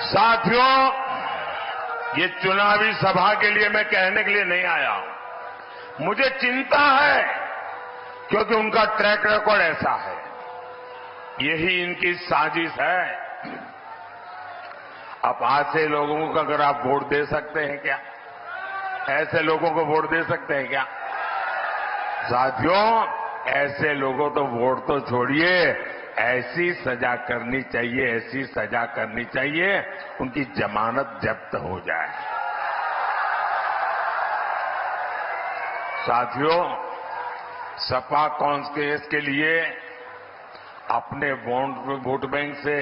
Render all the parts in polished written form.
साथियों, ये चुनावी सभा के लिए मैं कहने के लिए नहीं आया हूं। मुझे चिंता है क्योंकि उनका ट्रैक रिकॉर्ड ऐसा है। यही इनकी साजिश है। अब ऐसे लोगों को अगर आप वोट दे सकते हैं क्या? ऐसे लोगों को वोट दे सकते हैं क्या? साथियों, ऐसे लोगों तो वोट तो छोड़िए, ऐसी सजा करनी चाहिए, ऐसी सजा करनी चाहिए उनकी जमानत जब्त हो जाए। साथियों, सपा कांग्रेस के लिए अपने वोट बैंक से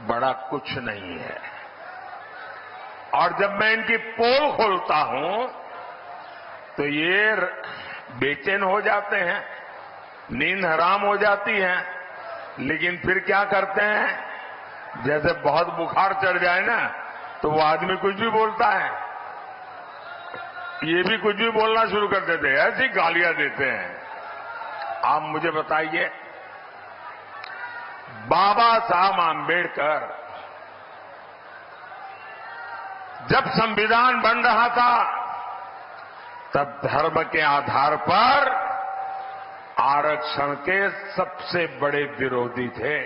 बड़ा कुछ नहीं है। और जब मैं इनकी पोल खोलता हूं तो ये बेचैन हो जाते हैं, नींद हराम हो जाती है। लेकिन फिर क्या करते हैं, जैसे बहुत बुखार चढ़ जाए ना तो वो आदमी कुछ भी बोलता है, ये भी कुछ भी बोलना शुरू कर देते हैं, ऐसी गालियां देते हैं। आप मुझे बताइए, बाबा साहब आंबेडकर जब संविधान बन रहा था तब धर्म के आधार पर आरक्षण के सबसे बड़े विरोधी थे।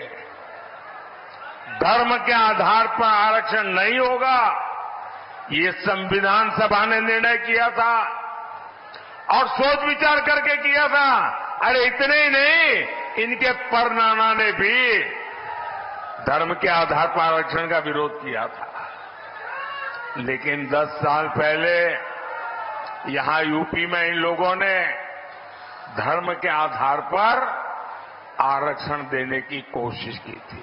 धर्म के आधार पर आरक्षण नहीं होगा, ये संविधान सभा ने निर्णय किया था और सोच विचार करके किया था। अरे इतने ही नहीं, इनके परनाना ने भी धर्म के आधार पर आरक्षण का विरोध किया था। लेकिन 10 साल पहले यहां यूपी में इन लोगों ने धर्म के आधार पर आरक्षण देने की कोशिश की थी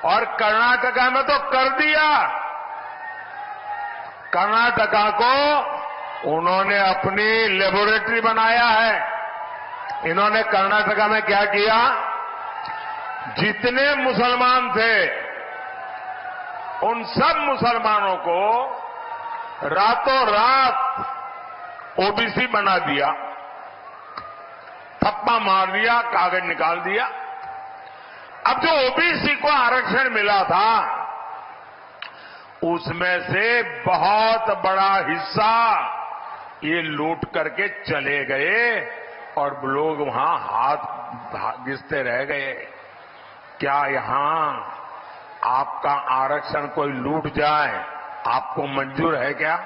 और कर्नाटका में तो कर दिया। कर्नाटका को उन्होंने अपनी लेबोरेटरी बनाया है। इन्होंने कर्नाटका में क्या किया, जितने मुसलमान थे उन सब मुसलमानों को रातों रात ओबीसी बना दिया, थप्पा मार दिया, कागज निकाल दिया। अब जो ओबीसी को आरक्षण मिला था उसमें से बहुत बड़ा हिस्सा ये लूट करके चले गए और लोग वहां हाथ घिसते रह गए। क्या यहां आपका आरक्षण कोई लूट जाए आपको मंजूर है क्या?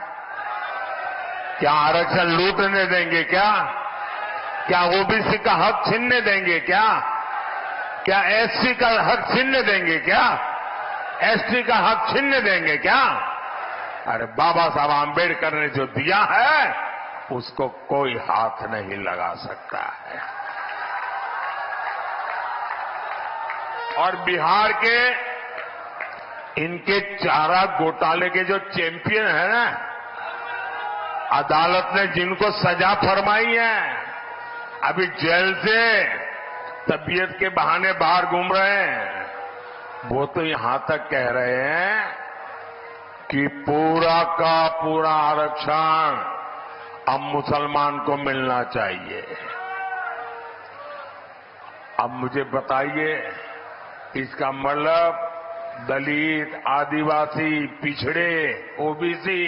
क्या आरक्षण लूटने देंगे क्या? क्या ओबीसी का हक छीनने देंगे क्या? क्या एससी का हक छीनने देंगे क्या? एसटी का हक छीनने देंगे क्या? अरे बाबा साहब आंबेडकर ने जो दिया है उसको कोई हाथ नहीं लगा सकता है। और बिहार के इनके चारा घोटाले के जो चैंपियन है ना, अदालत ने जिनको सजा फरमाई है, अभी जेल से तबीयत के बहाने बाहर घूम रहे हैं, वो तो यहां तक कह रहे हैं कि पूरा का पूरा आरक्षण अब मुसलमान को मिलना चाहिए। अब मुझे बताइए, इसका मतलब दलित, आदिवासी, पिछड़े, ओबीसी,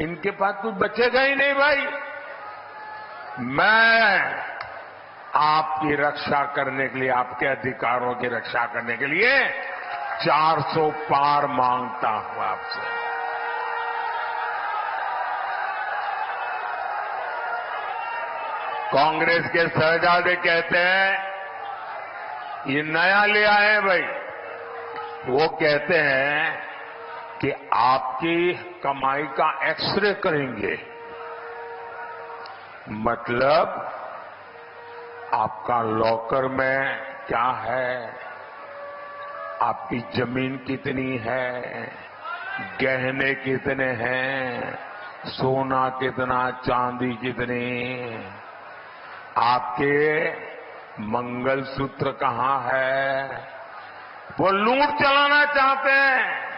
इनके पास कुछ बचेगा ही नहीं भाई। मैं आपकी रक्षा करने के लिए, आपके अधिकारों की रक्षा करने के लिए 400 पार मांगता हूं आपसे। कांग्रेस के शहजादे कहते हैं ये नया ले आए भाई। वो कहते हैं कि आपकी कमाई का एक्सरे करेंगे, मतलब आपका लॉकर में क्या है, आपकी जमीन कितनी है, गहने कितने हैं, सोना कितना, चांदी कितनी, आपके मंगलसूत्र कहां है। वो लूट चलाना चाहते हैं।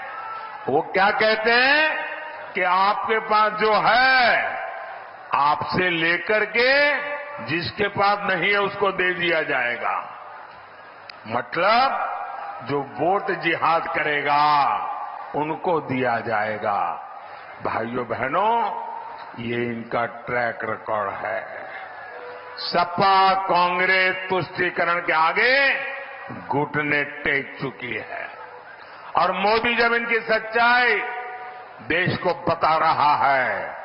वो क्या कहते हैं कि आपके पास जो है आपसे लेकर के जिसके पास नहीं है उसको दे दिया जाएगा। मतलब जो वोट जिहाद करेगा उनको दिया जाएगा। भाइयों बहनों, ये इनका ट्रैक रिकॉर्ड है। सपा कांग्रेस तुष्टीकरण के आगे घुटने टेक चुकी है और मोदी जब इनकी सच्चाई देश को बता रहा है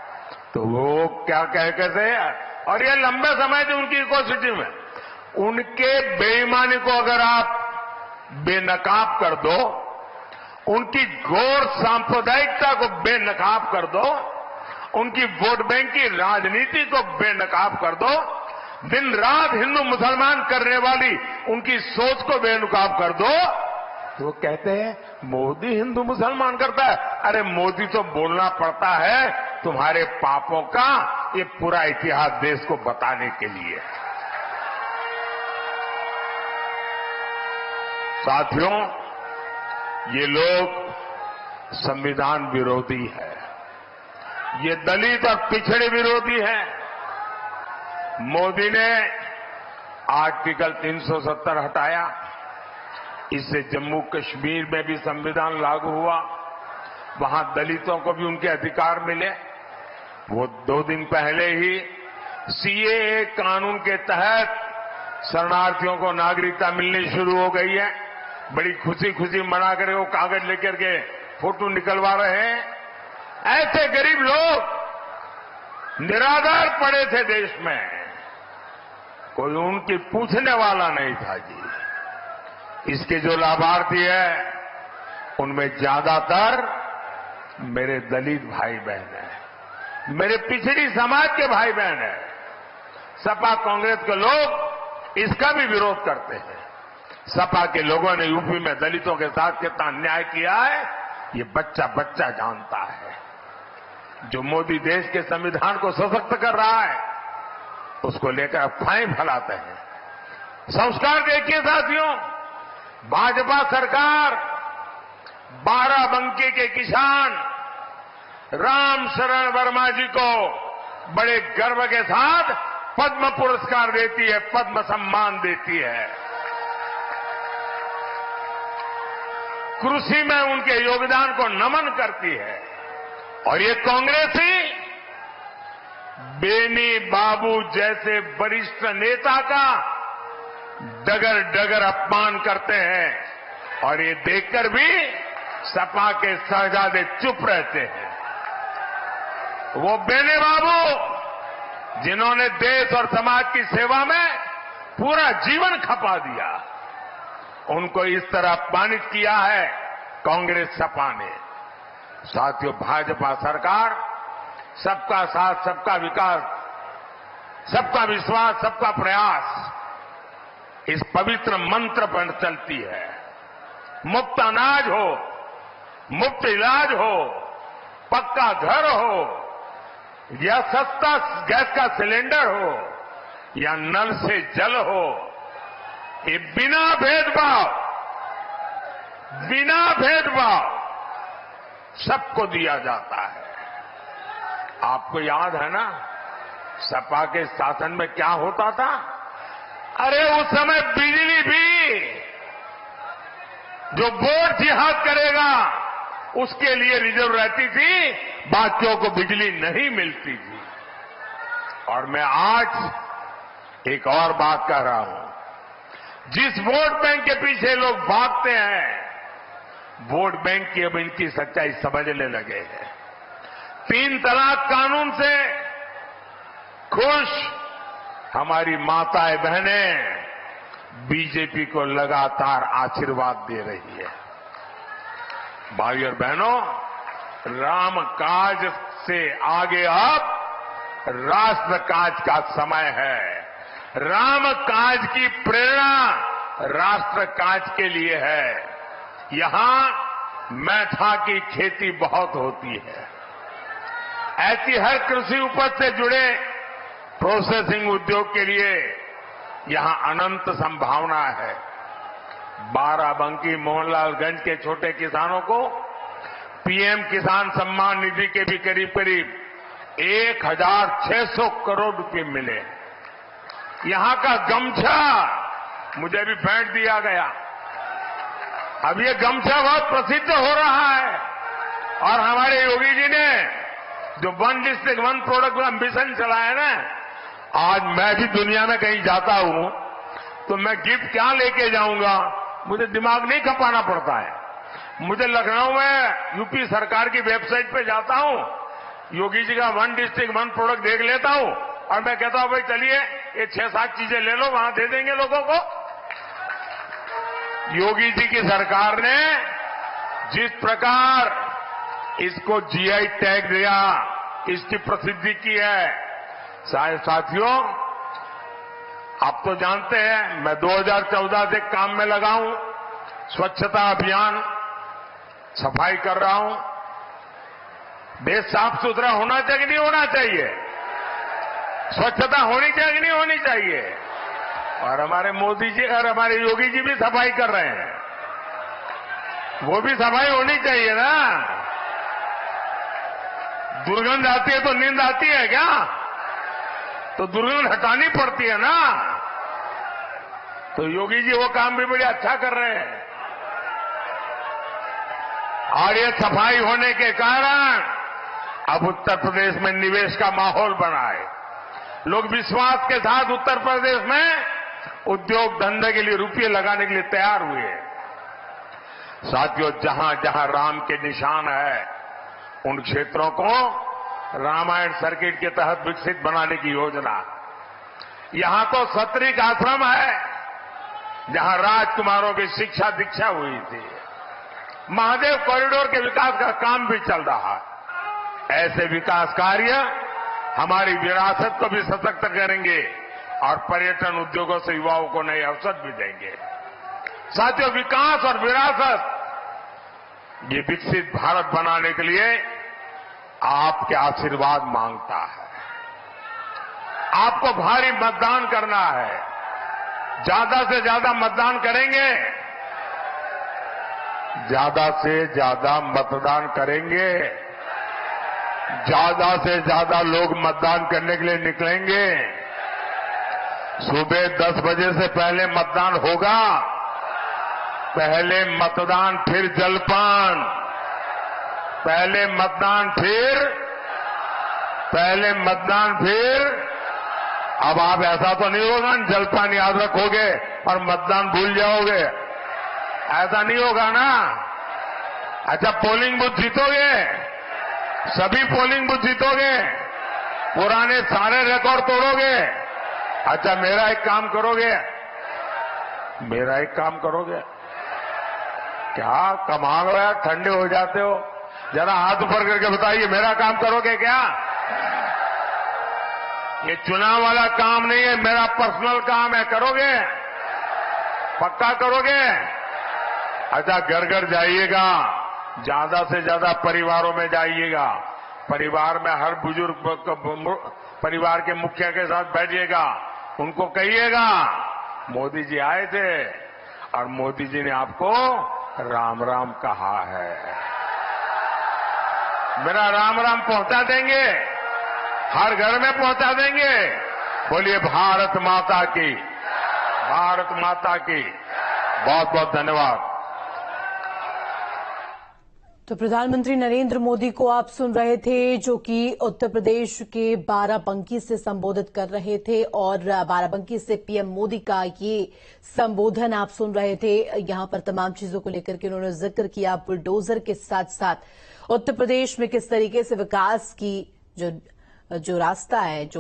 तो वो क्या कहते थे, और ये लंबे समय से उनकी इकोसिटी में उनके बेईमानी को अगर आप बेनकाब कर दो, उनकी घोर सांप्रदायिकता को बेनकाब कर दो, उनकी वोट बैंक की राजनीति को बेनकाब कर दो, दिन रात हिंदू मुसलमान करने वाली उनकी सोच को बेनकाब कर दो, तो वो कहते हैं मोदी हिंदू मुसलमान करता है। अरे मोदी तो बोलना पड़ता है तुम्हारे पापों का ये पूरा इतिहास देश को बताने के लिए। साथियों, ये लोग संविधान विरोधी है, ये दलित और पिछड़े विरोधी है। मोदी ने आर्टिकल 370 हटाया, इससे जम्मू कश्मीर में भी संविधान लागू हुआ, वहां दलितों को भी उनके अधिकार मिले। वो 2 दिन पहले ही सीएए कानून के तहत शरणार्थियों को नागरिकता मिलनी शुरू हो गई है। बड़ी खुशी खुशी मना कर वो कागज लेकर के फोटो निकलवा रहे हैं। ऐसे गरीब लोग निराधार पड़े थे देश में, कोई उनकी पूछने वाला नहीं था जी। इसके जो लाभार्थी है उनमें ज्यादातर मेरे दलित भाई बहन हैं, मेरे पिछड़ी समाज के भाई बहन हैं। सपा कांग्रेस के लोग इसका भी विरोध करते हैं। सपा के लोगों ने यूपी में दलितों के साथ कितना अन्याय किया है ये बच्चा बच्चा जानता है। जो मोदी देश के संविधान को सशक्त कर रहा है उसको लेकर अफवाहें फैलाते हैं। संस्कार देखिए साथियों, भाजपा सरकार बाराबंकी के किसान राम शरण वर्मा जी को बड़े गर्व के साथ पद्म पुरस्कार देती है, पद्म सम्मान देती है। कृषि में उनके योगदान को नमन करती है। और ये कांग्रेसी बेनी बाबू जैसे वरिष्ठ नेता का डगर डगर अपमान करते हैं और ये देखकर भी सपा के शहजादे चुप रहते हैं। वो बेनी बाबू जिन्होंने देश और समाज की सेवा में पूरा जीवन खपा दिया, उनको इस तरह अपमानित किया है कांग्रेस सपा ने। साथियों, भाजपा सरकार सबका साथ, सबका विकास, सबका विश्वास, सबका प्रयास इस पवित्र मंत्र पर चलती है। मुफ्त अनाज हो, मुफ्त इलाज हो, पक्का घर हो या सस्ता गैस का सिलेंडर हो या नल से जल हो, ये बिना भेदभाव सबको दिया जाता है। आपको याद है ना सपा के शासन में क्या होता था? अरे उस समय बिजली भी जो बोर्ड जिहाद करेगा उसके लिए रिजर्व रहती थी, बाकियों को बिजली नहीं मिलती थी। और मैं आज एक और बात कह रहा हूं, जिस वोट बैंक के पीछे लोग भागते हैं, वोट बैंक की अब इनकी सच्चाई समझने लगे हैं। 3 तलाक कानून से खुश हमारी माताएं बहनें बीजेपी को लगातार आशीर्वाद दे रही है। भाई और बहनों, राम काज से आगे अब राष्ट्र काज का समय है। राम काज की प्रेरणा राष्ट्र काज के लिए है। यहां मैठा की खेती बहुत होती है। ऐसी हर कृषि उपज से जुड़े प्रोसेसिंग उद्योग के लिए यहां अनंत संभावना है। बाराबंकी मोहनलालगंज के छोटे किसानों को पीएम किसान सम्मान निधि के भी करीब करीब 1,600 करोड़ रुपए मिले। यहां का गमछा मुझे भी भेंट दिया गया। अब ये गमछा बहुत प्रसिद्ध हो रहा है। और हमारे योगी जी ने जो वन डिस्ट्रिक्ट वन प्रोडक्ट का मिशन चलाया ना, आज मैं भी दुनिया में कहीं जाता हूं तो मैं गिफ्ट क्या लेके जाऊंगा, मुझे दिमाग नहीं खपाना पड़ता है। मुझे लखनऊ में यूपी सरकार की वेबसाइट पे जाता हूं, योगी जी का वन डिस्ट्रिक्ट वन प्रोडक्ट देख लेता हूं और मैं कहता हूं भाई चलिए ये 6-7 चीजें ले लो, वहां दे देंगे लोगों को। योगी जी की सरकार ने जिस प्रकार इसको जीआई टैग दिया, इसकी प्रसिद्धि की है, साथियों आप तो जानते हैं मैं 2014 से काम में लगा हूं, स्वच्छता अभियान, सफाई कर रहा हूं। देश साफ सुथरा होना चाहिए कि नहीं होना चाहिए, स्वच्छता होनी चाहिए कि नहीं होनी चाहिए। और हमारे मोदी जी और हमारे योगी जी भी सफाई कर रहे हैं, वो भी सफाई होनी चाहिए ना। दुर्गंध आती है तो नींद आती है क्या, तो दुर्गंध हटानी पड़ती है ना। तो योगी जी वो काम भी बड़ी अच्छा कर रहे हैं और ये सफाई होने के कारण अब उत्तर प्रदेश में निवेश का माहौल बना है। लोग विश्वास के साथ उत्तर प्रदेश में उद्योग धंधे के लिए रुपये लगाने के लिए तैयार हुए हैं। साथियों, जहां जहां राम के निशान है उन क्षेत्रों को रामायण सर्किट के तहत विकसित बनाने की योजना। यहां तो सतरिक आश्रम है जहां राजकुमारों की शिक्षा दीक्षा हुई थी। महादेव कॉरिडोर के विकास का काम भी चल रहा है। ऐसे विकास कार्य हमारी विरासत को भी सशक्त करेंगे और पर्यटन उद्योगों से युवाओं को नए अवसर भी देंगे। साथियों, विकास और विरासत, ये विकसित भारत बनाने के लिए आपके आशीर्वाद मांगता है। आपको भारी मतदान करना है, ज्यादा से ज्यादा मतदान करेंगे, ज्यादा से ज्यादा मतदान करेंगे, ज्यादा से ज्यादा लोग मतदान करने के लिए निकलेंगे। सुबह 10 बजे से पहले मतदान होगा। पहले मतदान फिर जलपान, पहले मतदान फिर अब आप ऐसा तो नहीं होगा जलपान याद रखोगे और मतदान भूल जाओगे, ऐसा नहीं होगा ना। अच्छा, पोलिंग बूथ जीतोगे, सभी पोलिंग बूथ जीतोगे, पुराने सारे रिकॉर्ड तोड़ोगे। अच्छा, मेरा एक काम करोगे, क्या कमाल हो यार, ठंडे हो जाते हो, जरा हाथ ऊपर करके बताइए, मेरा काम करोगे क्या? ये चुनाव वाला काम नहीं है, मेरा पर्सनल काम है, करोगे? पक्का करोगे? अच्छा, घर घर जाइएगा, ज्यादा से ज्यादा परिवारों में जाइएगा, परिवार में हर बुजुर्ग परिवार के मुखिया के साथ बैठिएगा, उनको कहिएगा मोदी जी आए थे और मोदी जी ने आपको राम राम कहा है। मेरा राम राम पहुंचा देंगे, हर घर में पहुंचा देंगे। बोलिए भारत माता की, भारत माता की। बहुत बहुत धन्यवाद। तो प्रधानमंत्री नरेंद्र मोदी को आप सुन रहे थे, जो कि उत्तर प्रदेश के बाराबंकी से संबोधित कर रहे थे और बाराबंकी से पीएम मोदी का ये संबोधन आप सुन रहे थे। यहां पर तमाम चीजों को लेकर के उन्होंने जिक्र किया, बुलडोजर के साथ साथ उत्तर प्रदेश में किस तरीके से विकास की जो रास्ता है, जो